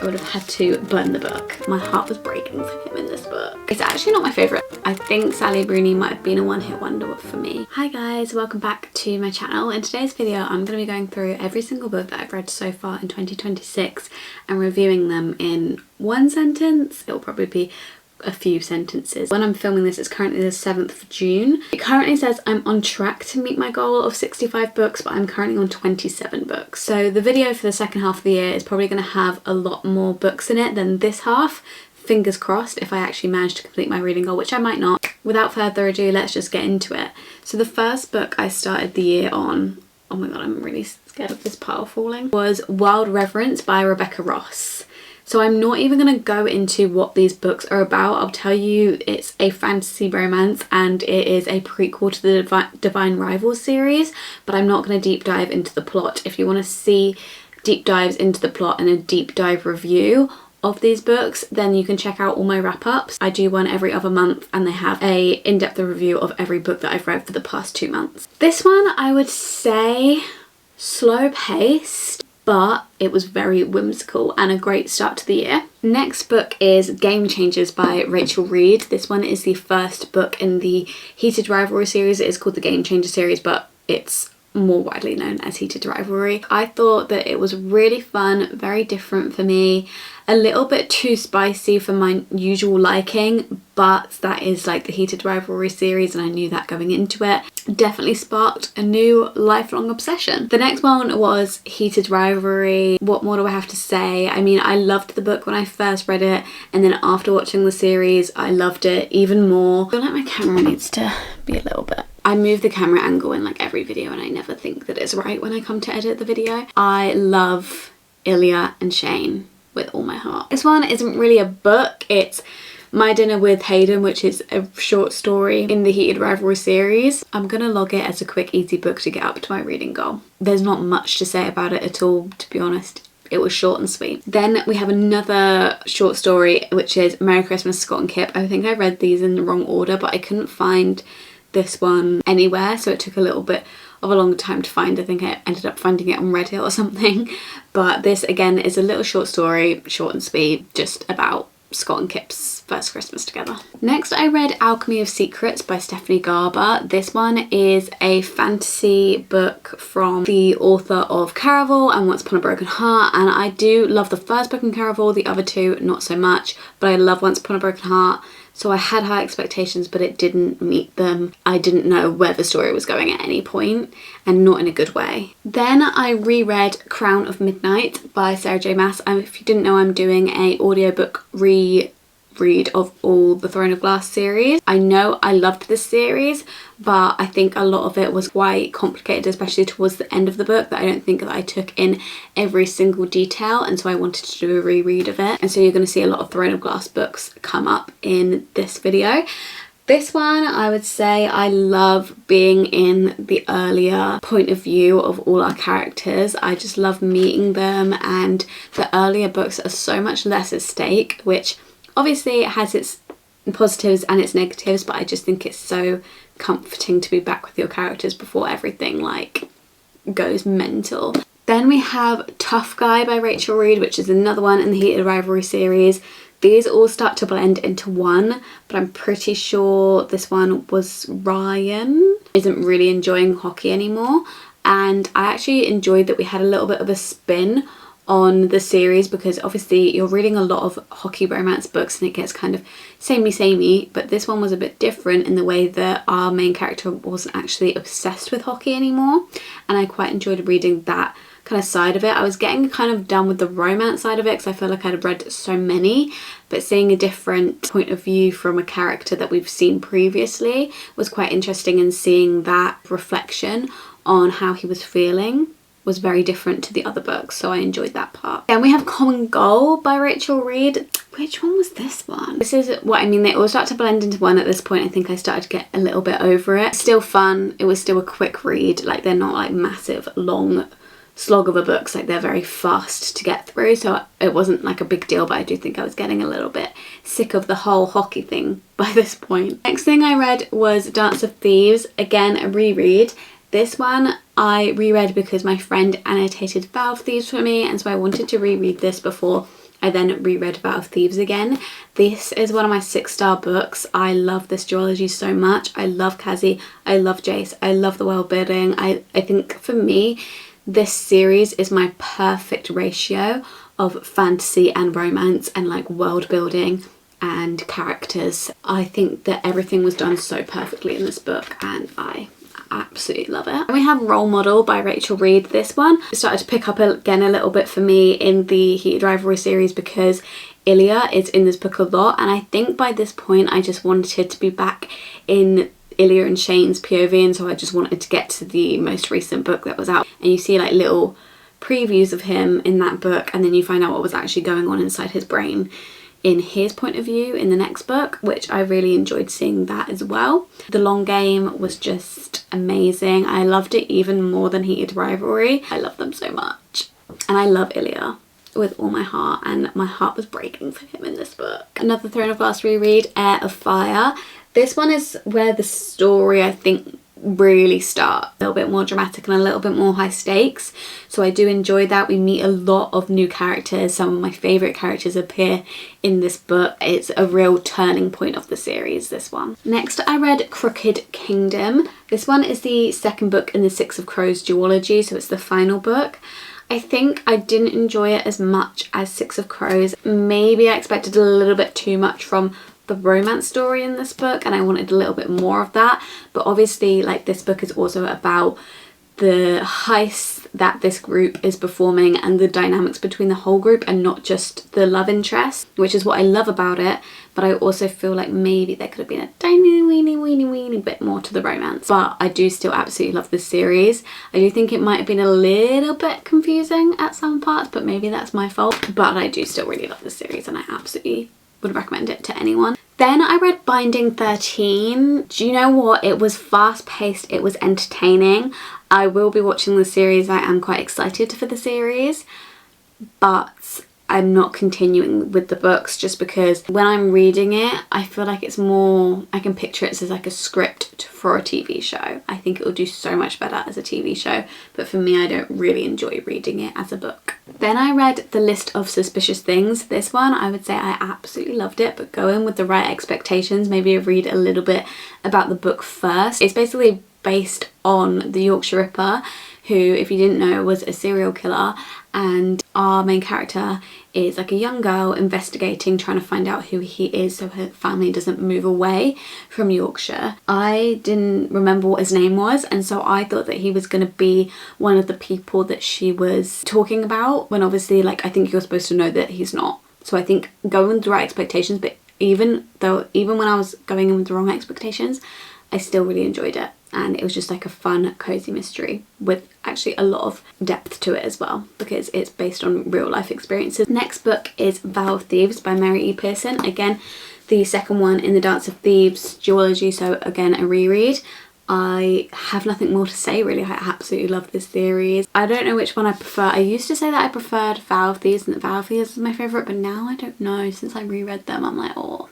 I would have had to burn the book. My heart was breaking for him in this book. It's actually not my favourite. I think Sally Bruni might have been a one-hit wonder for me. Hi guys, welcome back to my channel. In today's video, I'm going to be going through every single book that I've read so far in 2026 and reviewing them in one sentence. It'll probably be a few sentences. When I'm filming this, it's currently the 7th of June. It currently says I'm on track to meet my goal of 65 books, but I'm currently on 27 books. So the video for the second half of the year is probably going to have a lot more books in it than this half. Fingers crossed if I actually manage to complete my reading goal, which I might not. Without further ado, let's just get into it. So the first book I started the year on, oh my god, I'm really scared of this pile falling, was Wild Reverence by Rebecca Ross. So I'm not even going to go into what these books are about. I'll tell you it's a fantasy romance and it is a prequel to the Divine Rivals series, but I'm not going to deep dive into the plot. If you want to see deep dives into the plot and a deep dive review of these books, then you can check out all my wrap-ups. I do one every other month and they have a in-depth review of every book that I've read for the past 2 months. This one I would say slow-paced, but it was very whimsical and a great start to the year. Next book is Game Changers by Rachel Reed. This one is the first book in the Heated Rivalry series. It is called the Game Changer series, but it's more widely known as Heated Rivalry. I thought that it was really fun, very different for me, a little bit too spicy for my usual liking, but that is like the Heated Rivalry series and I knew that going into it. Definitely sparked a new lifelong obsession. The next one was Heated Rivalry. What more do I have to say? I mean, I loved the book when I first read it, and then after watching the series I loved it even more. I feel like my camera needs to be a little bit, I move the camera angle in like every video and I never think that it's right when I come to edit the video. I love Ilya and Shane with all my heart. This one isn't really a book, it's My Dinner with Hayden, which is a short story in the Heated Rivalry series. I'm gonna log it as a quick easy book to get up to my reading goal. There's not much to say about it at all, to be honest. It was short and sweet. Then we have another short story, which is Merry Christmas, Scott and Kip. I think I read these in the wrong order, but I couldn't find this one anywhere, so it took a little bit of a long time to find. I think I ended up finding it on Reddit or something. But this again is a little short story, short and sweet, just about Scott and Kip's first Christmas together. Next I read Alchemy of Secrets by Stephanie Garber. This one is a fantasy book from the author of Caraval and Once Upon a Broken Heart, and I do love the first book in Caraval, the other two not so much, but I love Once Upon a Broken Heart. So I had high expectations, but it didn't meet them. I didn't know where the story was going at any point, and not in a good way. Then I reread Crown of Midnight by Sarah J Maas. If you didn't know, I'm doing a audiobook reread of all the Throne of Glass series. I know I loved this series, but I think a lot of it was quite complicated, especially towards the end of the book, that I don't think that I took in every single detail, and so I wanted to do a reread of it. And so you're going to see a lot of Throne of Glass books come up in this video. This one, I would say I love being in the earlier point of view of all our characters. I just love meeting them, and the earlier books are so much less at stake, which obviously it has its positives and its negatives, but I just think it's so comforting to be back with your characters before everything like goes mental. Then we have Tough Guy by Rachel Reed, which is another one in the Heated Rivalry series. These all start to blend into one, but I'm pretty sure this one was Ryan isn't really enjoying hockey anymore, and I actually enjoyed that we had a little bit of a spin on the series, because obviously you're reading a lot of hockey romance books and it gets kind of samey, but this one was a bit different in the way that our main character wasn't actually obsessed with hockey anymore, and I quite enjoyed reading that kind of side of it. I was getting kind of done with the romance side of it because I feel like I'd read so many, but seeing a different point of view from a character that we've seen previously was quite interesting, and seeing that reflection on how he was feeling was very different to the other books, so I enjoyed that part. Then we have Common Goal by Rachel Reed. Which one was this one? This is what I mean, they all start to blend into one at this point. I think I started to get a little bit over it. Still fun, it was still a quick read, like they're not like massive long slog of a books, like they're very fast to get through, so it wasn't like a big deal, but I do think I was getting a little bit sick of the whole hockey thing by this point. Next thing I read was Dance of Thieves, again a reread. This one I reread because my friend annotated Valve Thieves for me, and so I wanted to reread this before I then reread Vow of Thieves again. This is one of my 6-star books. I love this duology so much. I love Cassie, I love Jace, I love the world building. I think for me, this series is my perfect ratio of fantasy and romance and like world building and characters. I think that everything was done so perfectly in this book and I absolutely love it. And we have Role Model by Rachel Reed. This one started to pick up again a little bit for me in the Heated Rivalry series because Ilya is in this book a lot, and I think by this point I just wanted to be back in Ilya and Shane's POV, and so I just wanted to get to the most recent book that was out. And you see like little previews of him in that book, and then you find out what was actually going on inside his brain in his point of view in the next book, which I really enjoyed seeing that as well. The Long Game was just amazing. I loved it even more than Heated Rivalry. I love them so much. And I love Ilya with all my heart, and my heart was breaking for him in this book. Another Throne of Glass reread, Heir of Fire. This one is where the story, I think, really starts. A little bit more dramatic and a little bit more high stakes. So I do enjoy that. We meet a lot of new characters. Some of my favourite characters appear in this book. It's a real turning point of the series, this one. Next, I read Crooked Kingdom. This one is the second book in the Six of Crows duology, so it's the final book. I think I didn't enjoy it as much as Six of Crows. Maybe I expected a little bit too much from the romance story in this book and I wanted a little bit more of that, but obviously like this book is also about the heist that this group is performing and the dynamics between the whole group and not just the love interest, which is what I love about it. But I also feel like maybe there could have been a tiny weeny bit more to the romance, but I do still absolutely love this series. I do think it might have been a little bit confusing at some parts, but maybe that's my fault, but I do still really love this series and I absolutely would recommend it to anyone. Then I read Binding 13. Do you know what? It was fast paced, it was entertaining. I will be watching the series. I am quite excited for the series, but I'm not continuing with the books just because when I'm reading it, I feel like it's more, I can picture it as like a script for a TV show. I think it will do so much better as a TV show, but for me, I don't really enjoy reading it as a book. Then I read The List of Suspicious Things. This one, I would say I absolutely loved it, but go in with the right expectations. Maybe read a little bit about the book first. It's basically based on the Yorkshire Ripper, who, if you didn't know, was a serial killer, and our main character is like a young girl investigating, trying to find out who he is so her family doesn't move away from Yorkshire. I didn't remember what his name was, and so I thought that he was going to be one of the people that she was talking about, when obviously, like, I think you're supposed to know that he's not. So I think go in with the right expectations, but even when I was going in with the wrong expectations, I still really enjoyed it. And it was just like a fun, cozy mystery with actually a lot of depth to it as well, because it's based on real life experiences. Next book is Vow of Thieves by Mary E. Pearson. Again, the second one in the Dance of Thieves duology, so again a reread. I have nothing more to say really. I absolutely love this series. I don't know which one I prefer. I used to say that I preferred Vow of Thieves and that Vow of Thieves is my favourite, but now I don't know. Since I reread them, I'm like, oh,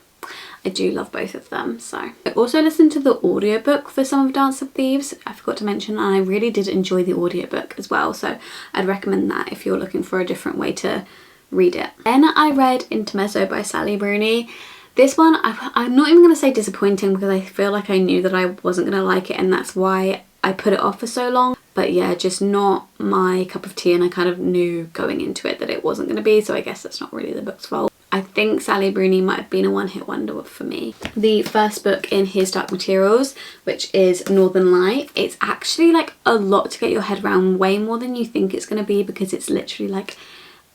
I do love both of them. So I also listened to the audiobook for some of Dance of Thieves, I forgot to mention, and I really did enjoy the audiobook as well, so I'd recommend that if you're looking for a different way to read it. Then I read Intermezzo by Sally Rooney. This one, I'm not even going to say disappointing, because I feel like I knew that I wasn't going to like it and that's why I put it off for so long. But yeah, just not my cup of tea, and I kind of knew going into it that it wasn't going to be, so I guess that's not really the book's fault. I think Sally Rooney might have been a one-hit wonder for me. The first book in his Dark Materials, which is Northern Light, it's actually like a lot to get your head around, way more than you think it's going to be, because it's literally like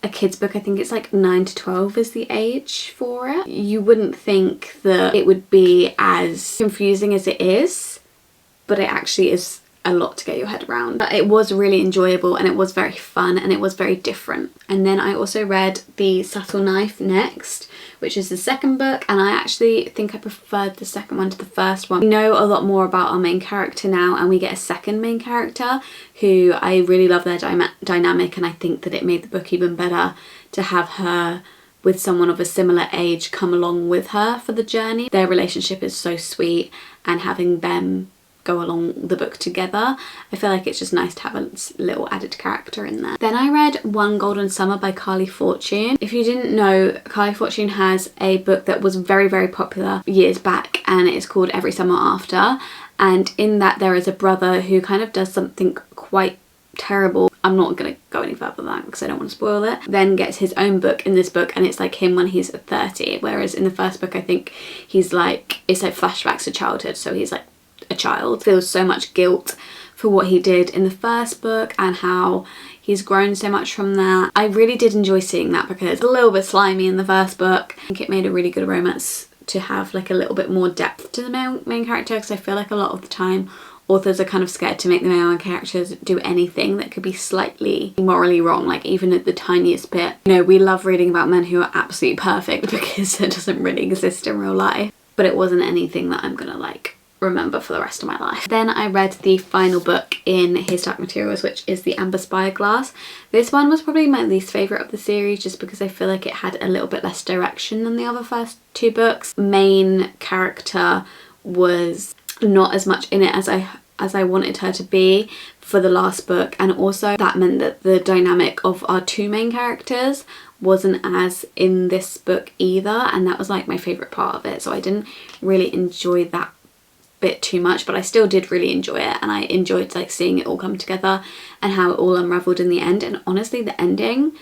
a kid's book. I think it's like 9 to 12 is the age for it. You wouldn't think that it would be as confusing as it is, but it actually is a lot to get your head around. But it was really enjoyable and it was very fun and it was very different. And then I also read The Subtle Knife next, which is the second book, and I actually think I preferred the second one to the first one. We know a lot more about our main character now, and we get a second main character who I really love their dynamic, and I think that it made the book even better to have her with someone of a similar age come along with her for the journey. Their relationship is so sweet, and having them go along the book together. I feel like it's just nice to have a little added character in there. Then I read One Golden Summer by Carly Fortune. If you didn't know, Carly Fortune has a book that was very, very popular years back, and it's called Every Summer After. And in that there is a brother who kind of does something quite terrible. I'm not going to go any further than that because I don't want to spoil it. Then gets his own book in this book, and it's like him when he's 30, whereas in the first book I think he's like, it's like flashbacks to childhood, so he's like a child. Feels so much guilt for what he did in the first book and how he's grown so much from that. I really did enjoy seeing that because it's a little bit slimy in the first book. I think it made a really good romance to have like a little bit more depth to the main character, because I feel like a lot of the time authors are kind of scared to make the male characters do anything that could be slightly morally wrong, like even at the tiniest bit. You know, we love reading about men who are absolutely perfect because it doesn't really exist in real life, but it wasn't anything that I'm gonna like remember for the rest of my life. Then I read the final book in his Dark Materials, which is the Amber Spyglass. This one was probably my least favourite of the series just because I feel like it had a little bit less direction than the other first two books. Main character was not as much in it as I wanted her to be for the last book, and also that meant that the dynamic of our two main characters wasn't as in this book either, and that was like my favourite part of it, so I didn't really enjoy that bit too much, but I still did really enjoy it, and I enjoyed like seeing it all come together and how it all unravelled in the end. And honestly, the ending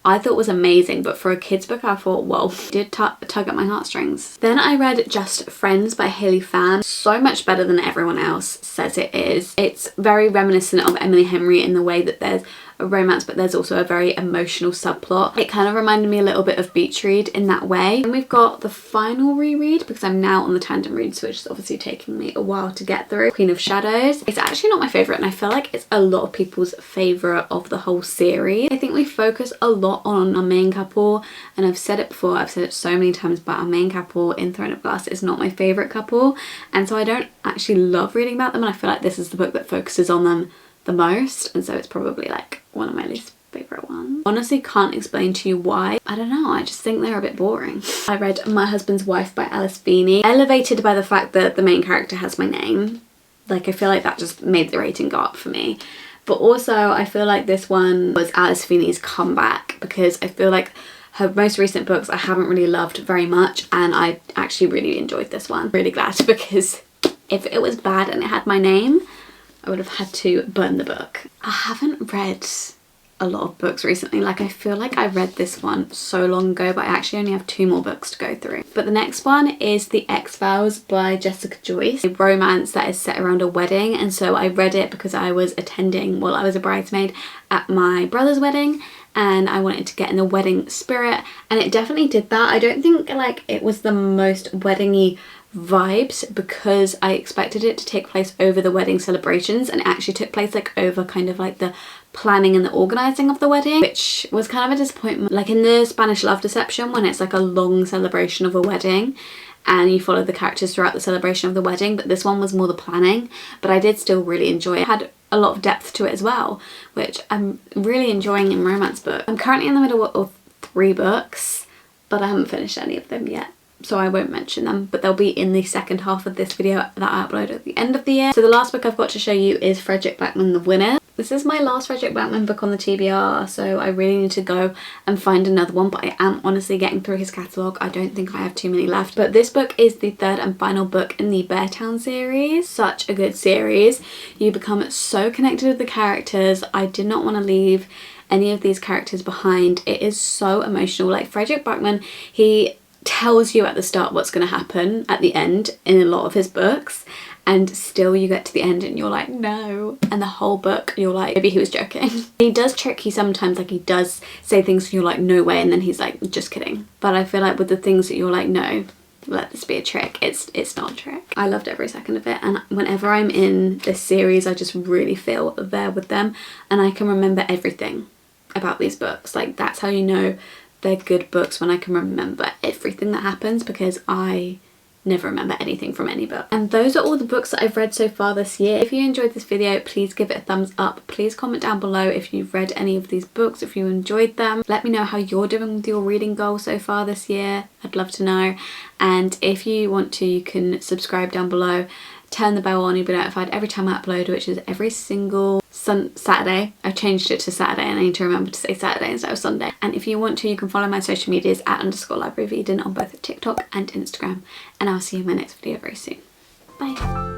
I thought was amazing, but for a kid's book I thought, whoa, did tug at my heartstrings. Then I read Just Friends by Hayley Fan. So much better than everyone else says it is. It's very reminiscent of Emily Henry in the way that there's a romance, but there's also a very emotional subplot. It kind of reminded me a little bit of Beach Read in that way. And we've got the final reread, because I'm now on the tandem reads, which is obviously taking me a while to get through, Queen of Shadows. It's actually not my favourite, and I feel like it's a lot of people's favourite of the whole series. I think we focus a lot on our main couple, and I've said it before, I've said it so many times, but our main couple in Throne of Glass is not my favourite couple, and so I don't actually love reading about them, and I feel like this is the book that focuses on them the most, and so it's probably like one of my least favourite ones. Honestly, can't explain to you why. I don't know, I just think they're a bit boring. I read My Husband's Wife by Alice Feeney. Elevated by the fact that the main character has my name. Like, I feel like that just made the rating go up for me. But also I feel like this one was Alice Feeney's comeback, because I feel like her most recent books I haven't really loved very much, and I actually really enjoyed this one. Really glad, because if it was bad and it had my name, I would have had to burn the book. I haven't read a lot of books recently. Like, I feel like I read this one so long ago, but I actually only have 2 more books to go through. But the next one is The X-Files by Jessica Joyce, a romance that is set around a wedding, and so I read it because I was attending, well, I was a bridesmaid at my brother's wedding, and I wanted to get in the wedding spirit, and it definitely did that. I don't think like it was the most wedding-y vibes, because I expected it to take place over the wedding celebrations, and it actually took place like over kind of like the planning and the organising of the wedding, which was kind of a disappointment. Like in the Spanish Love Deception, when it's like a long celebration of a wedding and you follow the characters throughout the celebration of the wedding, but this one was more the planning, but I did still really enjoy it. It had a lot of depth to it as well, which I'm really enjoying in romance books. I'm currently in the middle of 3 books, but I haven't finished any of them yet, so I won't mention them, but they'll be in the second half of this video that I upload at the end of the year. So the last book I've got to show you is Frederick Backman, The Winner. This is my last Frederick Backman book on the TBR, so I really need to go and find another one, but I am honestly getting through his catalogue. I don't think I have too many left. But this book is the 3rd and final book in the Beartown series. Such a good series. You become so connected with the characters. I did not want to leave any of these characters behind. It is so emotional. Like, Frederick Backman, he tells you at the start what's going to happen at the end in a lot of his books, and still you get to the end and you're like, no, and the whole book you're like, maybe he was joking. He does trick you sometimes, like he does say things and you're like, no way, and then he's like, just kidding. But I feel like with the things that you're like, no, let this be a trick, it's not a trick. I loved every second of it, and whenever I'm in this series I just really feel there with them, and I can remember everything about these books. Like, that's how you know they're good books, when I can remember everything that happens, because I never remember anything from any book. And those are all the books that I've read so far this year. If you enjoyed this video, please give it a thumbs up. Please comment down below if you've read any of these books, if you enjoyed them. Let me know how you're doing with your reading goal so far this year. I'd love to know. And if you want to, you can subscribe down below turn the bell on, you'll be notified every time I upload, which is every single Saturday. I've changed it to Saturday and I need to remember to say Saturday instead of Sunday. And if you want to, you can follow my social medias at _libraryofeden on both TikTok and Instagram. And I'll see you in my next video very soon. Bye.